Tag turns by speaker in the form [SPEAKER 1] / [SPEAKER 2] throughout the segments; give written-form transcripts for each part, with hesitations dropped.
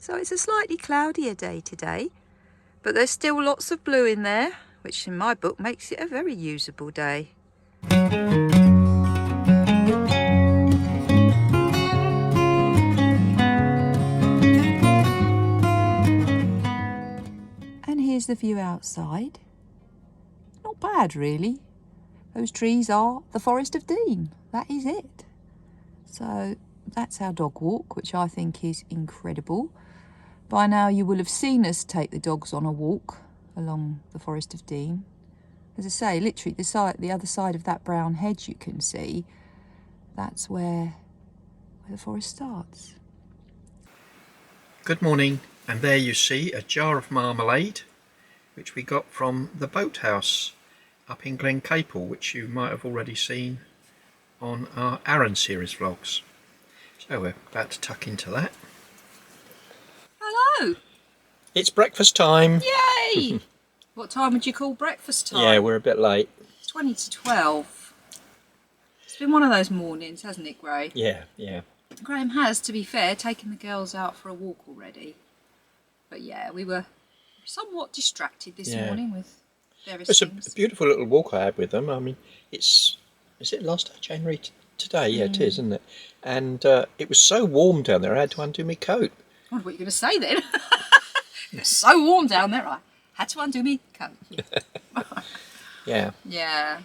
[SPEAKER 1] So it's a slightly cloudier day today, but there's still lots of blue in there, which in my book makes it a very usable day. And here's the view outside. Not bad really. Those trees are the Forest of Dean. That is it. So that's our dog walk, which I think is incredible. By now you will have seen us take the dogs on a walk along the Forest of Dean. As I say, literally the other side of that brown hedge you can see, that's where the forest starts.
[SPEAKER 2] Good morning, and there you see a jar of marmalade which we got from the boathouse up in Glen Capel, which you might have already seen on our Aaron series vlogs. So we're about to tuck into that.
[SPEAKER 1] Hello!
[SPEAKER 2] It's breakfast time!
[SPEAKER 1] Yay! What time would you call breakfast time?
[SPEAKER 2] Yeah, we're a bit late.
[SPEAKER 1] It's 20 to 12. It's been one of those mornings, hasn't it, Gray?
[SPEAKER 2] Yeah, yeah.
[SPEAKER 1] Graham has, to be fair, taken the girls out for a walk already. But yeah, we were somewhat distracted this morning with various things.
[SPEAKER 2] It's a beautiful little walk I had with them. I mean, is it last day of January today? Yeah, it is, isn't it? And it was so warm down there I had to undo my coat.
[SPEAKER 1] I wonder what you're going to say then. It was so warm down there, I had to undo my coat.
[SPEAKER 2] Yeah.
[SPEAKER 1] Yeah.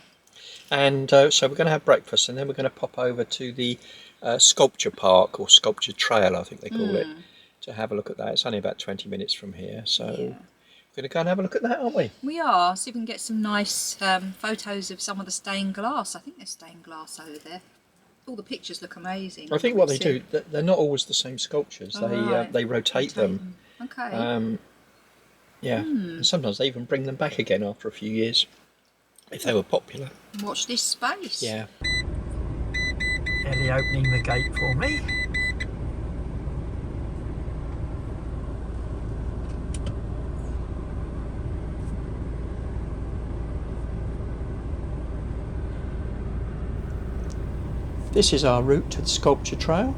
[SPEAKER 2] And so we're going to have breakfast, and then we're going to pop over to the sculpture park, or sculpture trail I think they call it, to have a look at that. It's only about 20 minutes from here, so we're going to go and have a look at that, aren't we?
[SPEAKER 1] We are. See if we can get some nice photos of some of the stained glass. I think there's stained glass over there. All the pictures look amazing.
[SPEAKER 2] I think what they do, they're not always the same sculptures. They rotate them.
[SPEAKER 1] Okay.
[SPEAKER 2] Yeah, and sometimes they even bring them back again after a few years, if they were popular.
[SPEAKER 1] Watch this space.
[SPEAKER 2] Yeah. Ellie opening the gate for me. This is our route to the sculpture trail.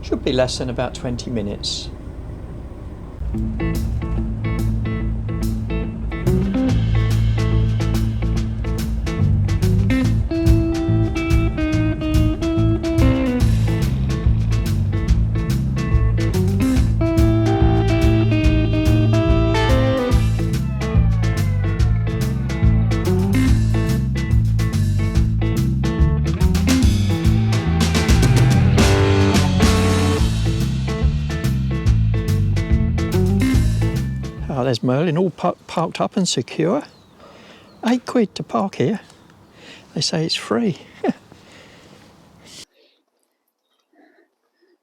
[SPEAKER 2] Should be less than about 20 minutes. Oh, there's Merlin all parked up and secure. £8 to park here. They say it's free.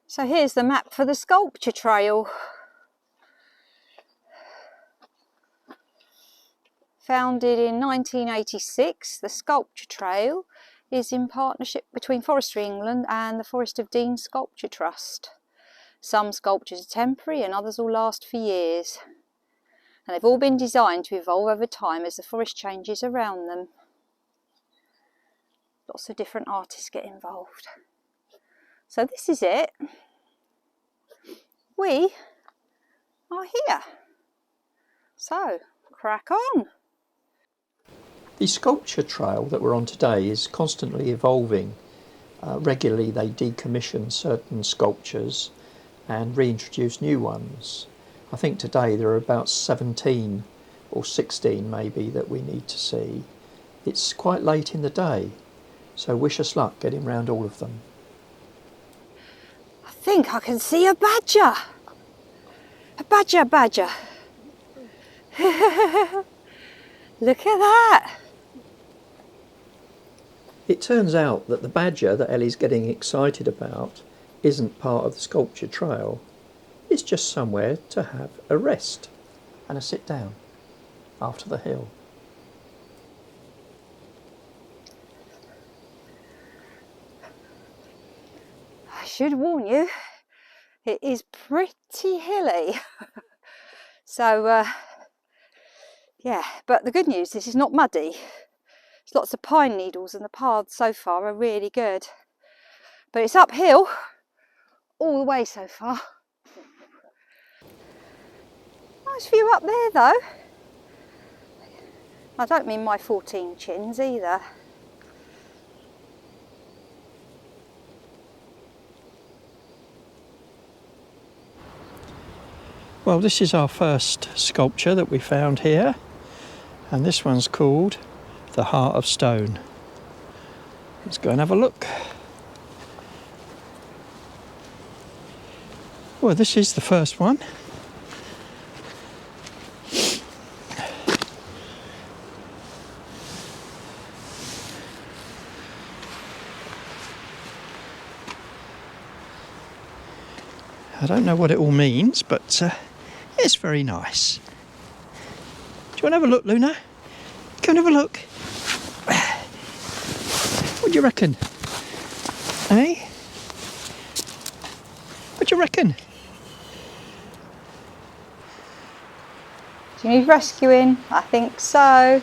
[SPEAKER 3] So here's the map for the sculpture trail. Founded in 1986, the sculpture trail is in partnership between Forestry England and the Forest of Dean Sculpture Trust. Some sculptures are temporary and others will last for years. And they've all been designed to evolve over time as the forest changes around them. Lots of different artists get involved. So this is it. We are here. So, crack on.
[SPEAKER 2] The sculpture trail that we're on today is constantly evolving. Regularly they decommission certain sculptures and reintroduce new ones. I think today there are about 17 or 16 maybe that we need to see. It's quite late in the day, so wish us luck getting round all of them.
[SPEAKER 3] I think I can see a badger. A badger. Look at that.
[SPEAKER 2] It turns out that the badger that Ellie's getting excited about isn't part of the sculpture trail. It's just somewhere to have a rest and a sit down after the hill.
[SPEAKER 3] I should warn you, it is pretty hilly. So, yeah, but the good news is it's not muddy. There's lots of pine needles and the paths so far are really good. But it's uphill all the way so far. Nice view up there though. I don't mean my 14 chins either.
[SPEAKER 2] Well, this is our first sculpture that we found here, and this one's called The Heart of Stone. Let's go and have a look. Well, this is the first one. I don't know what it all means, but it's very nice. Do you want to have a look, Luna? Come and have a look. What do you reckon? Eh? What do you reckon?
[SPEAKER 3] Do you need rescuing? I think so.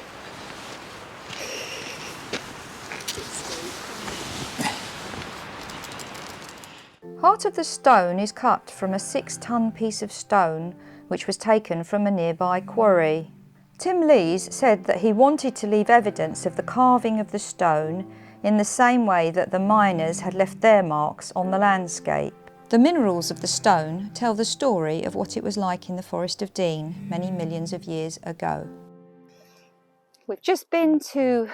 [SPEAKER 3] Heart of the Stone is cut from a 6-ton piece of stone which was taken from a nearby quarry. Tim Lees said that he wanted to leave evidence of the carving of the stone in the same way that the miners had left their marks on the landscape. The minerals of the stone tell the story of what it was like in the Forest of Dean many millions of years ago. We've just been to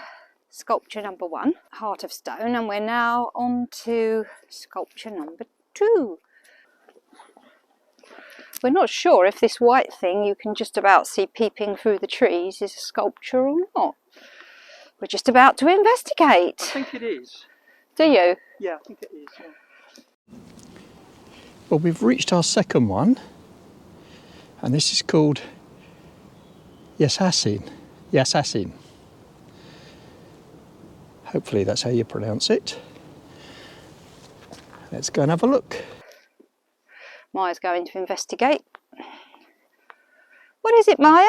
[SPEAKER 3] sculpture number 1, Heart of Stone, and we're now on to sculpture number 2. We're not sure if this white thing you can just about see peeping through the trees is a sculpture or not. We're just about to investigate.
[SPEAKER 2] I think it is.
[SPEAKER 3] Do you?
[SPEAKER 2] Yeah, I think it is. Yeah. Well, we've reached our second one, and this is called Yasassin. Yasassin. Hopefully that's how you pronounce it. Let's go and have a look.
[SPEAKER 3] Maya's going to investigate. What is it, Maya?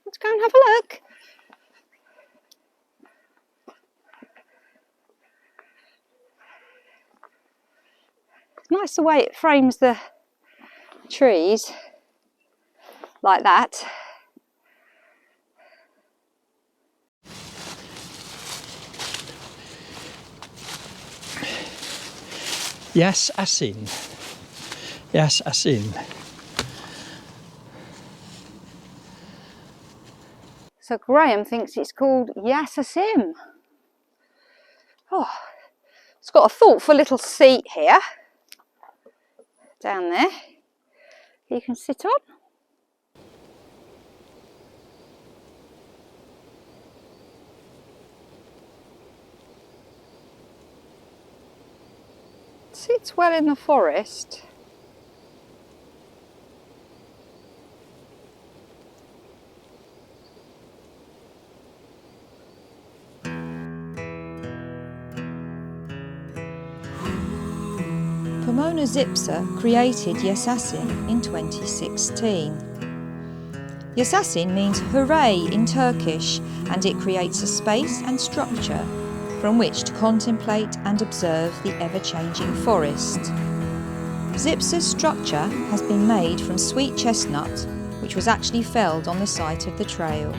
[SPEAKER 3] Let's go and have a look. It's nice the way it frames the trees like that.
[SPEAKER 2] Yasassin. Yasassin.
[SPEAKER 3] So Graham thinks it's called Yasassin. Oh, it's got a thoughtful little seat here, down there, you can sit on. Sits well in the forest. Pomona Zipser created Yasassin in 2016. Yasassin means hooray in Turkish, and it creates a space and structure from which to contemplate and observe the ever-changing forest. Zipser's structure has been made from sweet chestnut, which was actually felled on the site of the trail.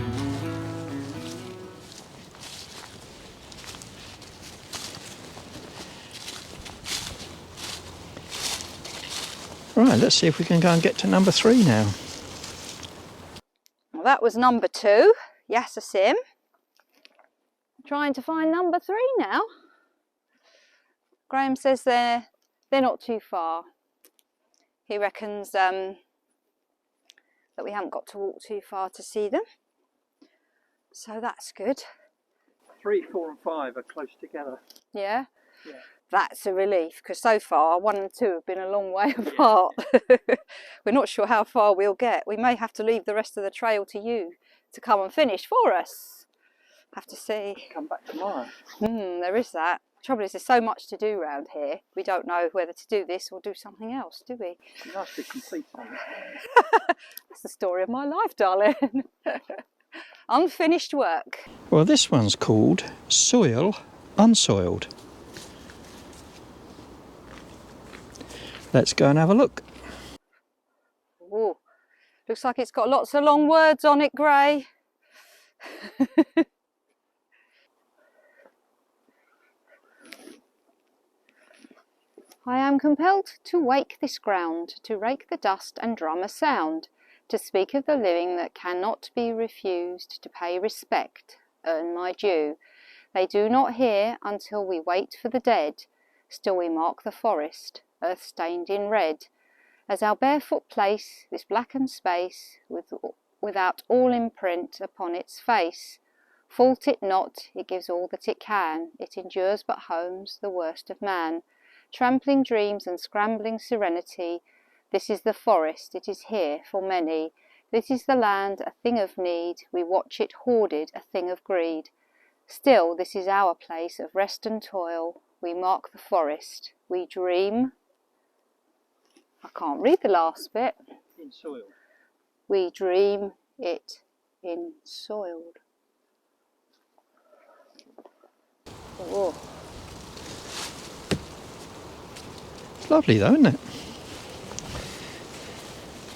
[SPEAKER 2] Right, let's see if we can go and get to number 3 now.
[SPEAKER 3] Well, that was number 2, Yasassin. Trying to find number 3 now. Graham says they're not too far. He reckons that we haven't got to walk too far to see them. So that's good.
[SPEAKER 2] 3, 4 and 5 are close together.
[SPEAKER 3] Yeah?
[SPEAKER 2] Yeah.
[SPEAKER 3] That's a relief, because so far 1 and 2 have been a long way apart. We're not sure how far we'll get. We may have to leave the rest of the trail to you to come and finish for us. Have to see.
[SPEAKER 2] Come back tomorrow.
[SPEAKER 3] There is that. Trouble is, there's so much to do around here. We don't know whether to do this or do something else, do we?
[SPEAKER 2] You have to complete something.
[SPEAKER 3] That's the story of my life, darling. Unfinished work.
[SPEAKER 2] Well, this one's called Soil Unsoiled. Let's go and have a look.
[SPEAKER 3] Ooh, Looks like it's got lots of long words on it, Gray. I am compelled to wake this ground, to rake the dust and drum a sound, to speak of the living that cannot be refused, to pay respect, earn my due. They do not hear until we wait for the dead, still we mark the forest, earth stained in red, as our barefoot place this blackened space, without all imprint upon its face. Fault it not, it gives all that it can, it endures but homes the worst of man. Trampling dreams and scrambling serenity, this is the forest, it is here for many. This is the land, a thing of need, we watch it hoarded, a thing of greed. Still, this is our place of rest and toil, we mark the forest, we dream. I can't read the last bit.
[SPEAKER 2] In soil.
[SPEAKER 3] We dream it in soiled. Oh.
[SPEAKER 2] It's lovely though, isn't it?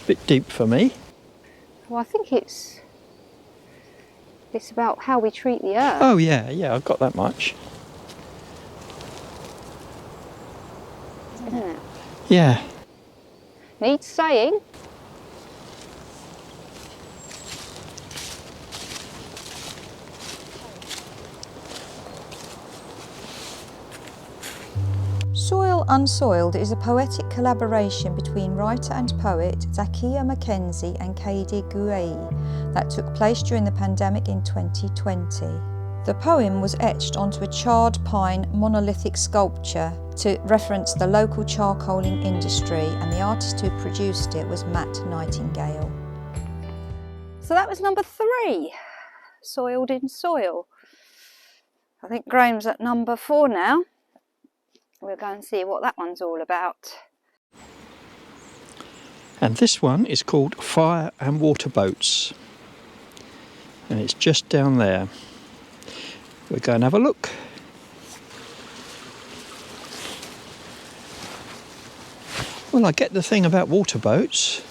[SPEAKER 2] Bit deep for me.
[SPEAKER 3] Well, I think it's about how we treat the earth.
[SPEAKER 2] Oh yeah, I've got that much.
[SPEAKER 3] Isn't it?
[SPEAKER 2] Yeah.
[SPEAKER 3] Needs saying.
[SPEAKER 1] Soil Unsoiled is a poetic collaboration between writer and poet Zakiya Mackenzie and Katie Guei that took place during the pandemic in 2020. The poem was etched onto a charred pine monolithic sculpture to reference the local charcoaling industry, and the artist who produced it was Matt Nightingale.
[SPEAKER 3] So that was number 3, Soiled in Soil. I think Graham's at number 4 now. We'll go and see what that one's all about.
[SPEAKER 2] And this one is called Fire and Water Boats. And it's just down there. We'll go and have a look. Well, I get the thing about water boats.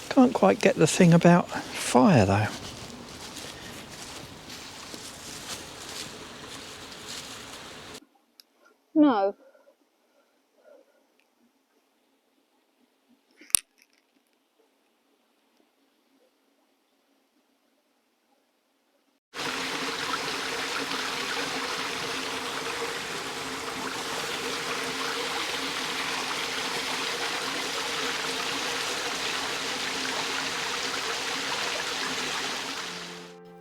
[SPEAKER 2] Can't quite get the thing about fire though.
[SPEAKER 3] No.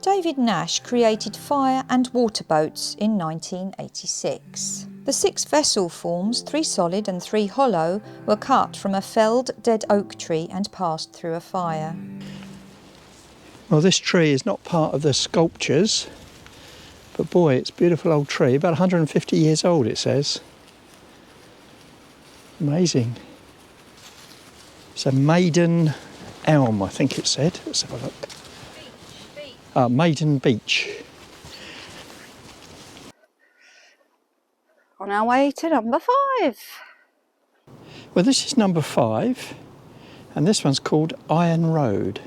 [SPEAKER 1] David Nash created fire and water boats in 1986. The 6 vessel forms, 3 solid and 3 hollow, were cut from a felled dead oak tree and passed through a fire.
[SPEAKER 2] Well, this tree is not part of the sculptures, but boy, it's a beautiful old tree, about 150 years old it says. Amazing. It's a maiden elm, I think it said. Let's have a look. Maiden Beech.
[SPEAKER 3] On our way to number 5.
[SPEAKER 2] Well, this is number 5, and this one's called Iron Road.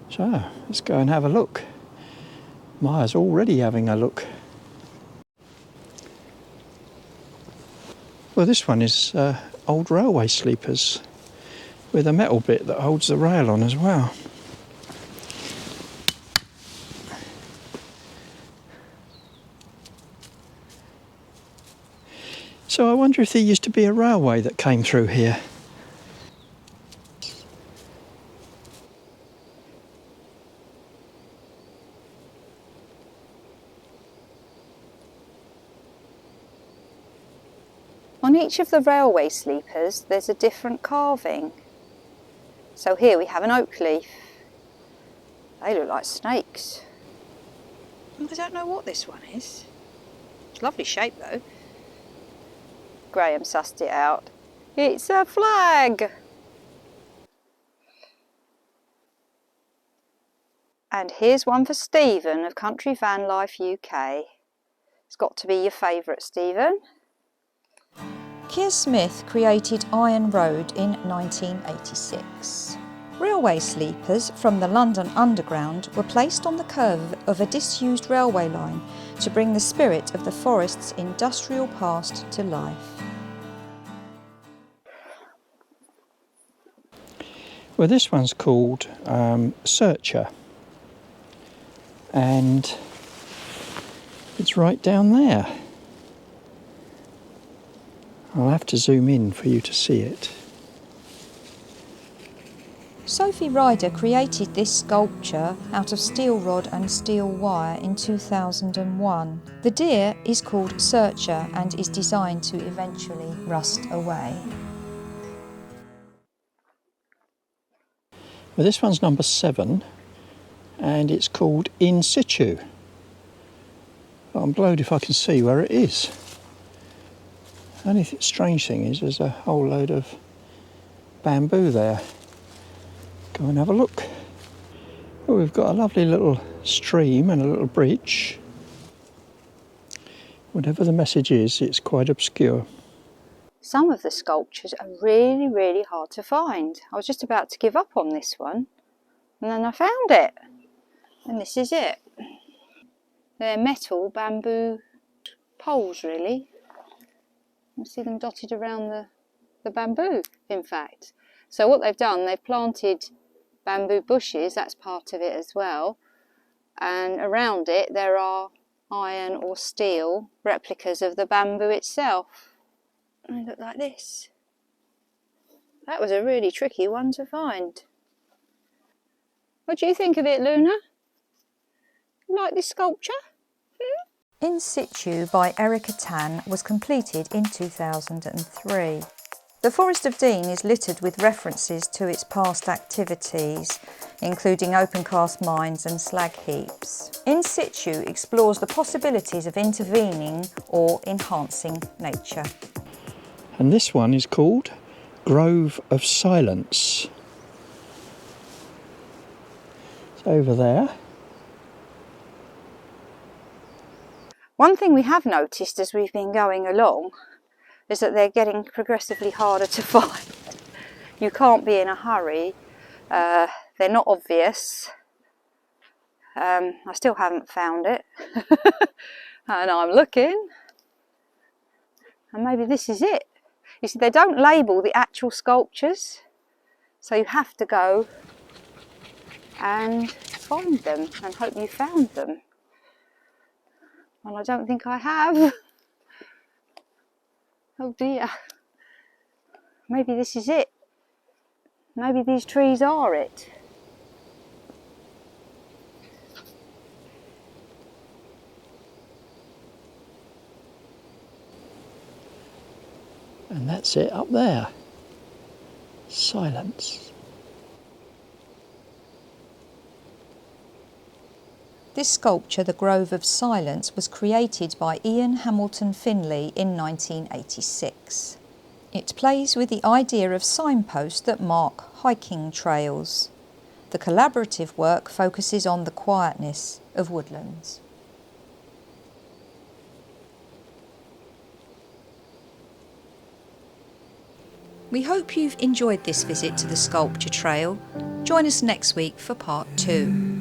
[SPEAKER 2] So, let's go and have a look. Maya's already having a look. Well, this one is old railway sleepers with a metal bit that holds the rail on as well. So I wonder if there used to be a railway that came through here.
[SPEAKER 3] On each of the railway sleepers there's a different carving. So here we have an oak leaf. They look like snakes. I don't know what this one is. It's a lovely shape though. Graham sussed it out. It's a flag! And here's one for Stephen of Country Van Life UK. It's got to be your favourite, Stephen. Keir Smith created Iron Road in 1986. Railway sleepers from the London Underground were placed on the curve of a disused railway line to bring the spirit of the forest's industrial past to life.
[SPEAKER 2] Well, this one's called Searcher, and it's right down there. I'll have to zoom in for you to see it.
[SPEAKER 3] Sophie Ryder created this sculpture out of steel rod and steel wire in 2001. The deer is called Searcher and is designed to eventually rust away.
[SPEAKER 2] Well, this one's number 7 and it's called In Situ. I'm blowed if I can see where it is. The only strange thing is there's a whole load of bamboo there. Go and have a look. Well, we've got a lovely little stream and a little bridge. Whatever the message is, it's quite obscure.
[SPEAKER 3] Some of the sculptures are really, really hard to find. I was just about to give up on this one, and then I found it. And this is it. They're metal bamboo poles, really. You see them dotted around the bamboo, in fact. So what they've done, they've planted bamboo bushes, that's part of it as well, and around it there are iron or steel replicas of the bamboo itself. And they look like this. That was a really tricky one to find. What do you think of it, Luna? You like this sculpture? In Situ by Erica Tan was completed in 2003. The Forest of Dean is littered with references to its past activities, including open cast mines and slag heaps. In Situ explores the possibilities of intervening or enhancing nature.
[SPEAKER 2] And this one is called Grove of Silence. It's over there.
[SPEAKER 3] One thing we have noticed as we've been going along is that they're getting progressively harder to find. You can't be in a hurry. They're not obvious. I still haven't found it. And I'm looking. And maybe this is it. You see, they don't label the actual sculptures, so you have to go and find them and hope you found them. Well, I don't think I have. Oh dear. Maybe this is it. Maybe these trees are it.
[SPEAKER 2] And that's it up there. Silence.
[SPEAKER 3] This sculpture, The Grove of Silence, was created by Ian Hamilton Finlay in 1986. It plays with the idea of signposts that mark hiking trails. The collaborative work focuses on the quietness of woodlands. We hope you've enjoyed this visit to the Sculpture Trail. Join us next week for part 2.